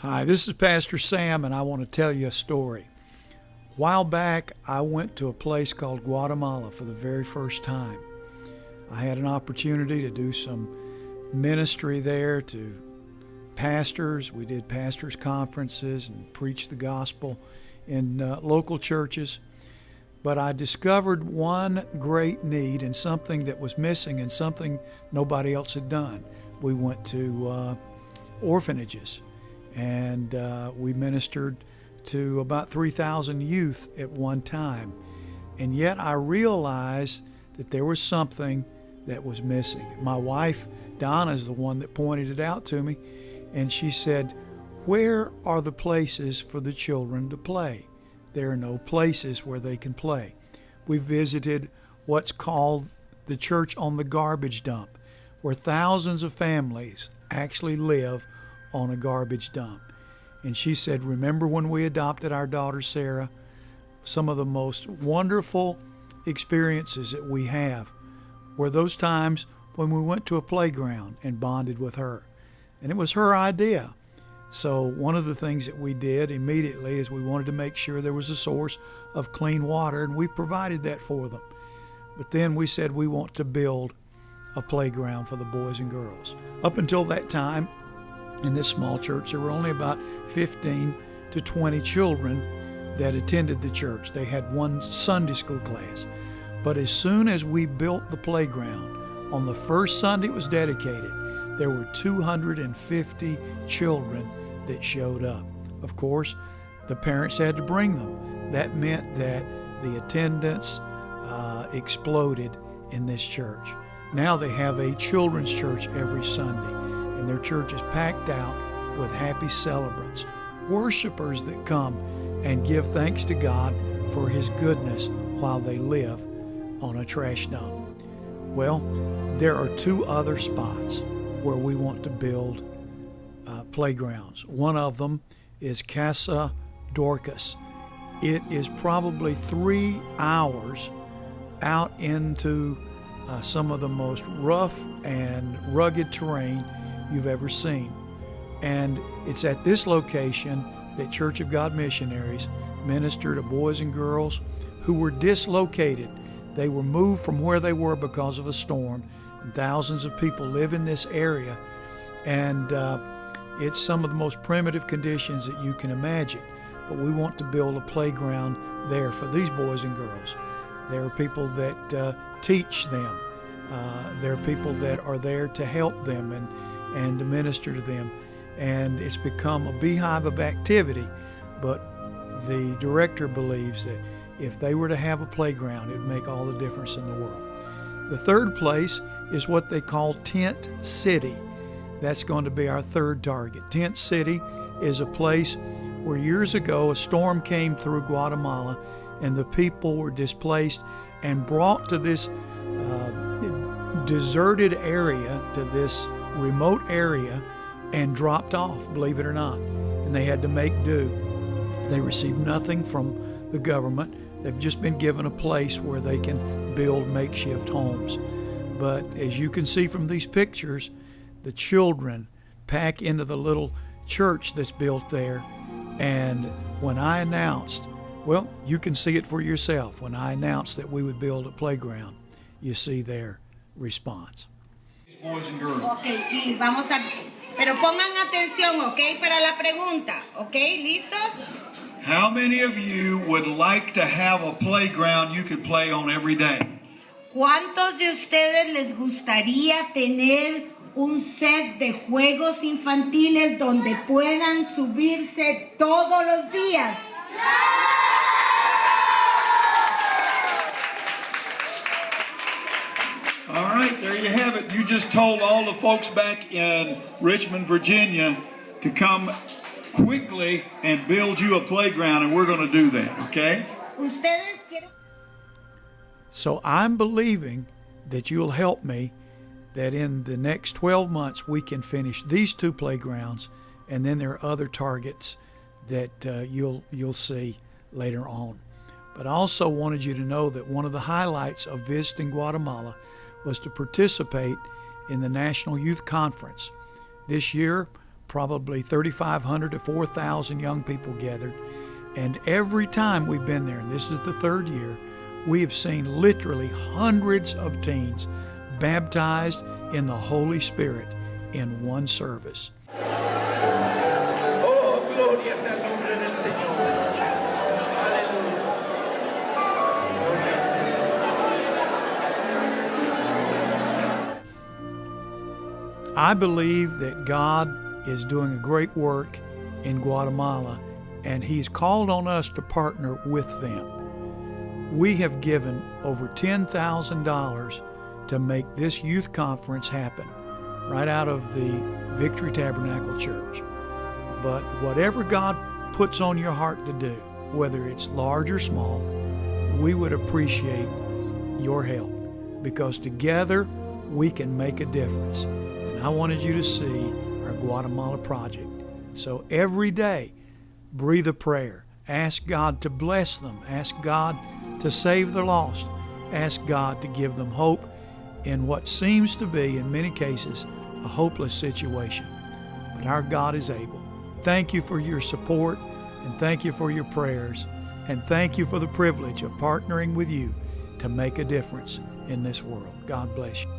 Hi, this is Pastor Sam, and I want to tell you a story. A while back, I went to a place called Guatemala for the very first time. I had an opportunity to do some ministry there to pastors. We did pastors' conferences and preached the gospel in local churches. But I discovered one great need and something that was missing and something nobody else had done. We went to orphanages, and we ministered to about 3,000 youth at one time. And yet I realized that there was something that was missing. My wife, Donna, is the one that pointed it out to me, and she said, "Where are the places for the children to play? There are no places where they can play." We visited what's called the church on the garbage dump, where thousands of families actually live on a garbage dump. And she said, "Remember when we adopted our daughter Sarah? Some of the most wonderful experiences that we have were those times when we went to a playground and bonded with her." And it was her idea. So one of the things that we did immediately is we wanted to make sure there was a source of clean water, and we provided that for them. But then we said we want to build a playground for the boys and girls. Up until that time, in this small church, there were only about 15 to 20 children that attended the church. They had one Sunday school class. But as soon as we built the playground, on the first Sunday it was dedicated, there were 250 children that showed up. Of course, the parents had to bring them. That meant that the attendance exploded in this church. Now they have a children's church every Sunday, and their church is packed out with happy celebrants, worshipers that come and give thanks to God for His goodness while they live on a trash dump. Well, there are two other spots where we want to build playgrounds. One of them is Casa Dorcas. It is probably 3 hours out into some of the most rough and rugged terrain you've ever seen. And it's at this location that Church of God missionaries minister to boys and girls who were dislocated. They were moved from where they were because of a storm, and thousands of people live in this area, and it's some of the most primitive conditions that you can imagine. But we want to build a playground there for these boys and girls. There are people that teach them. There are people that are there to help them and to minister to them. And it's become a beehive of activity, but the director believes that if they were to have a playground, it would make all the difference in the world. The third place is what they call Tent City. That's going to be our third target. Tent City is a place where years ago a storm came through Guatemala, and the people were displaced and brought to this deserted area, to this remote area, and dropped off, believe it or not. And they had to make do. They received nothing from the government. They've just been given a place where they can build makeshift homes. But as you can see from these pictures, the children pack into the little church that's built there. And when I announced, well, you can see it for yourself. When I announced that we would build a playground, you see their response. Boys and girls. Okay, y vamos a... Pero pongan atención, okay, para la pregunta. Okay, ¿listos? How many of you would like to have a playground you could play on every day? ¿Cuántos de ustedes les gustaría tener un set de juegos infantiles donde puedan subirse todos los días? All right, there you have it. You just told all the folks back in Richmond, Virginia to come quickly and build you a playground, and we're going to do that, okay? So I'm believing that you'll help me, that in the next 12 months we can finish these two playgrounds, and then there are other targets that you'll see later on. But I also wanted you to know that one of the highlights of visiting Guatemala was to participate in the National Youth Conference. This year probably 3,500 to 4,000 young people gathered. And every time we've been there, and this is the third year, we have seen literally hundreds of teens baptized in the Holy Spirit in one service. Oh, gloria es el nombre del Señor. Aleluya. Gloria al Señor. I believe that God is doing a great work in Guatemala, and He's called on us to partner with them. We have given over $10,000 to make this youth conference happen right out of the Victory Tabernacle Church. But whatever God puts on your heart to do, whether it's large or small, we would appreciate your help, because together we can make a difference. And I wanted you to see our Guatemala project. So every day, breathe a prayer. Ask God to bless them. Ask God to save the lost. Ask God to give them hope in what seems to be, in many cases, a hopeless situation. But our God is able. Thank you for your support, and thank you for your prayers, and thank you for the privilege of partnering with you to make a difference in this world. God bless you.